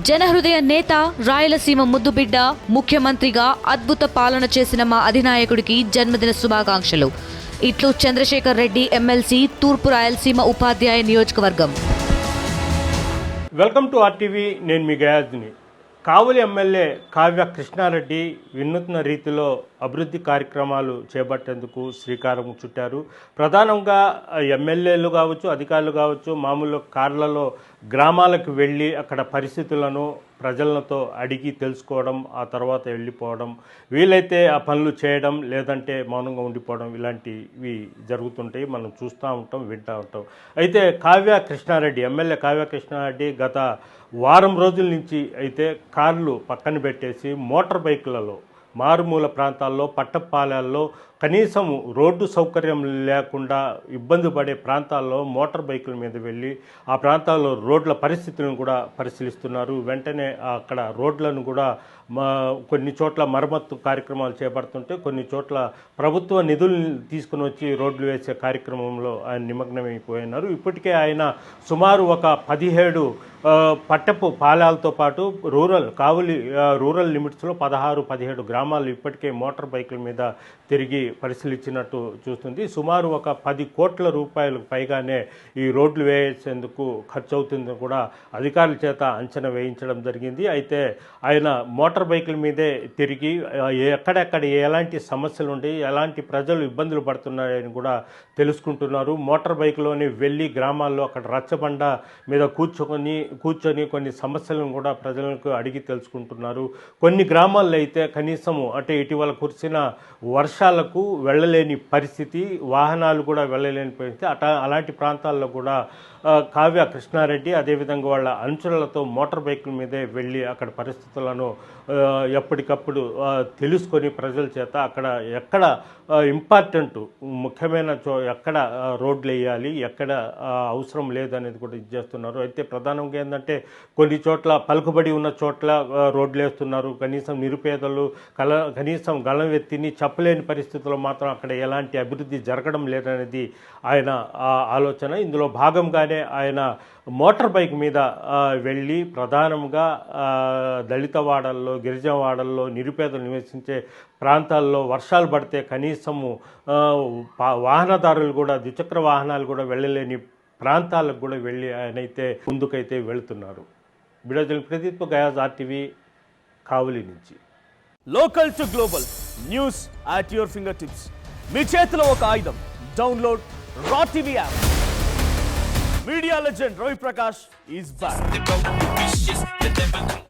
జనహృదయ నేత, రాయలసీమ ముద్దుబిడ్డ, ముఖ్యమంత్రిగా అద్భుత పాలన చేసిన మా అధినాయకుడికి జన్మదిన శుభాకాంక్షలు. ఇట్లు చంద్రశేఖర్ రెడ్డి, ఎమ్మెల్సీ, తూర్పు రాయలసీమ ఉపాధ్యాయ నియోజకవర్గం. Welcome to RTV. నేను మీ గయాజ్ని. కావలి ఎమ్మెల్యే కావ్య కృష్ణారెడ్డి వినూత్న రీతిలో అభివృద్ధి కార్యక్రమాలు చేపట్టేందుకు శ్రీకారం చుట్టారు. ప్రధానంగా ఎమ్మెల్యేలు కావచ్చు, అధికారులు కావచ్చు, మామూలు కార్లలో గ్రామాలకు వెళ్ళి అక్కడ పరిస్థితులను ప్రజలతో అడిగి తెలుసుకోవడం, ఆ తర్వాత వెళ్ళిపోవడం, వీలైతే ఆ పనులు చేయడం, లేదంటే మౌనంగా ఉండిపోవడం, ఇలాంటివి జరుగుతుంటాయి. మనం చూస్తూ ఉంటాం, వింటూ ఉంటాం. అయితే కావ్య కృష్ణారెడ్డి, ఎమ్మెల్యే కావ్య కృష్ణారెడ్డి గత వారం రోజుల నుంచి అయితే కార్లు పక్కన పెట్టేసి మోటార్ బైకులలో మారుమూల ప్రాంతాల్లో, పట్టపాలెల్లో కనీసం రోడ్డు సౌకర్యం లేకుండా ఇబ్బంది పడే ప్రాంతాల్లో మోటార్ బైకుల మీద వెళ్ళి ఆ ప్రాంతాల్లో రోడ్ల పరిస్థితులను కూడా పరిశీలిస్తున్నారు. వెంటనే అక్కడ రోడ్లను కూడా కొన్ని చోట్ల మరమ్మత్తు కార్యక్రమాలు చేపడుతుంటే, కొన్ని చోట్ల ప్రభుత్వ నిధులు తీసుకుని వచ్చి రోడ్లు వేసే కార్యక్రమంలో ఆయన నిమగ్నమైపోయినారు. ఇప్పటికే ఆయన సుమారు ఒక 17 పట్టపు పాలాలతో పాటు కావలి రూరల్ లిమిట్స్లో 16-17 గ్రామాలు ఇప్పటికే మోటార్ బైకుల మీద తిరిగి పరిశీలించినట్టు చూస్తుంది. సుమారు ఒక 10 కోట్ల రూపాయలకు పైగానే ఈ రోడ్లు వేసేందుకు ఖర్చు అవుతుందని కూడా అధికారుల చేత అంచనా వేయించడం జరిగింది. అయితే ఆయన మోటార్ బైకుల మీదే తిరిగి ఎక్కడెక్కడ ఎలాంటి సమస్యలు ఉండి, ఎలాంటి ప్రజలు ఇబ్బందులు పడుతున్నారని కూడా తెలుసుకుంటున్నారు. మోటార్ బైకులోని వెళ్ళి గ్రామాల్లో అక్కడ రచ్చబండ మీద కూర్చొని కొన్ని సమస్యలను కూడా ప్రజలకు అడిగి తెలుసుకుంటున్నారు. కొన్ని గ్రామాల్లో అయితే కనీసము అంటే ఇటీవల కురిసిన వర్షాలకు వెళ్ళలేని పరిస్థితి, వాహనాలు కూడా వెళ్ళలేని పరిస్థితి. అలాంటి ప్రాంతాల్లో కూడా కావ్య కృష్ణారెడ్డి అదేవిధంగా వాళ్ళ అనుచరులతో మోటార్ బైకుల మీదే వెళ్ళి అక్కడ పరిస్థితులను ఎప్పటికప్పుడు తెలుసుకొని ప్రజల చేత అక్కడ ఎక్కడ ఇంపార్టెంట్ ముఖ్యమైన ఎక్కడ రోడ్లు వేయాలి, ఎక్కడ అవసరం లేదనేది కూడా ఇచ్చేస్తున్నారు. అయితే ప్రధానంగా ఏంటంటే కొన్ని చోట్ల పలుకుబడి ఉన్న చోట్ల రోడ్లు వేస్తున్నారు. కనీసం నిరుపేదలు కనీసం గళం ఎత్తిని చెప్పలేని పరిస్థితుల్లో మాత్రం అక్కడ ఎలాంటి అభివృద్ధి జరగడం లేదనేది ఆయన ఆలోచన. ఇందులో భాగంగానే ఆయన మోటార్ బైక్ మీద వెళ్ళి ప్రధానంగా దళిత వాడల్లో, గిరిజన వాడల్లో, నిరుపేదలు నివసించే ప్రాంతాల్లో వర్షాలు పడితే కనీసము వాహనదారులు కూడా, ద్విచక్ర వాహనాలు కూడా వెళ్ళలేని ప్రాంతాలకు కూడా వెళ్ళి ఆయనైతే ముందుకైతే వెళుతున్నారు. బిడజల్ ప్రదీప్, గయాజ్, ఆర్టీవీ, కావలి నుంచి. Local to global news at your finger tips. మీ చేతిలో ఒక ఆయుధం. Download raw TV app. Media legend Ravi Prakash is back.